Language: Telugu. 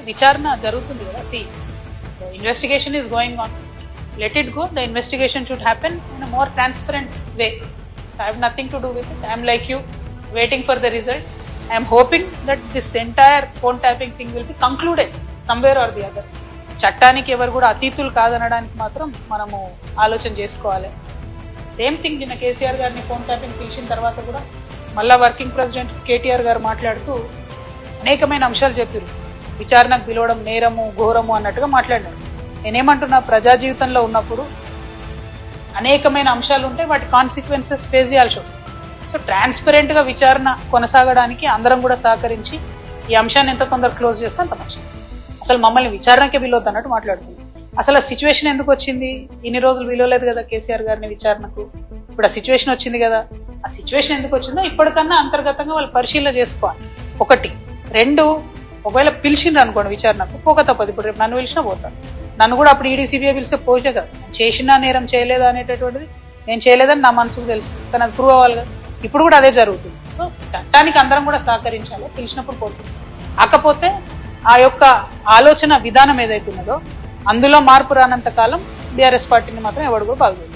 విచారణ జరుగుతుంది కదా. సి investigation is going on, let it go. The investigation should happen in a more transparent way. So I have nothing to do with it. I am like you, waiting for the result. I am hoping that this entire phone tapping thing will be concluded somewhere or the other. చట్టానికి ఎవరు కూడా అతీతులు కాదనడానికి మాత్రం మనము ఆలోచన చేసుకోవాలి. సేమ్ థింగ్ నిన్న కేసీఆర్ గారిని ఫోన్ ట్యాపింగ్ పిలిచిన తర్వాత కూడా మళ్ళా వర్కింగ్ ప్రెసిడెంట్ కేటీఆర్ గారు మాట్లాడుతూ అనేకమైన అంశాలు చెప్పారు. విచారణకు పిలవడం నేరము ఘోరము అన్నట్టుగా మాట్లాడినారు. నేనేమంటున్నా, ప్రజా జీవితంలో ఉన్నప్పుడు అనేకమైన అంశాలు ఉంటాయి, వాటి కాన్సిక్వెన్సెస్ ఫేస్ చేయాల్సి వస్తుంది. సో ట్రాన్స్పరెంట్ గా విచారణ కొనసాగడానికి అందరం కూడా సహకరించి ఈ అంశాన్ని ఎంత తొందరగా క్లోజ్ చేస్తే అంత మంచిది. అసలు మమ్మల్ని విచారణకే పిలవద్దు అన్నట్టు మాట్లాడుతుంది. అసలు ఆ సిచ్యువేషన్ ఎందుకు వచ్చింది? ఇన్ని రోజులు పిలవలేదు కదా కేసీఆర్ గారిని విచారణకు, ఇప్పుడు ఆ సిచ్యువేషన్ వచ్చింది కదా. ఆ సిచ్యువేషన్ ఎందుకు వచ్చిందో ఇప్పటికన్నా అంతర్గతంగా వాళ్ళు పరిశీలన చేసుకోవాలి. ఒకటి. రెండు, ఒకవేళ పిలిచిండ్రు అనుకోండి విచారణకు, పోక తప్పదు. ఇప్పుడు రేపు నన్ను పిలిచినా పోతాను. నన్ను కూడా అప్పుడు ఈడీ సిబిఐ పిలిస్తే పోయే కదా. చేసినా నేరం చేయలేదా అనేటటువంటిది నేను చేయలేదని నా మనసుకు తెలుసు, కానీ అది ప్రూవ్ అవ్వాలి కదా. ఇప్పుడు కూడా అదే జరుగుతుంది. సో చట్టానికి అందరం కూడా సహకరించాలి, పిలిచినప్పుడు పోతుంది. కాకపోతే ఆ యొక్క ఆలోచన విధానం ఏదైతే ఉన్నదో అందులో మార్పు రానంత కాలం బీఆర్ఎస్ పార్టీని మాత్రం ఎవడు కూడా బాగుంది.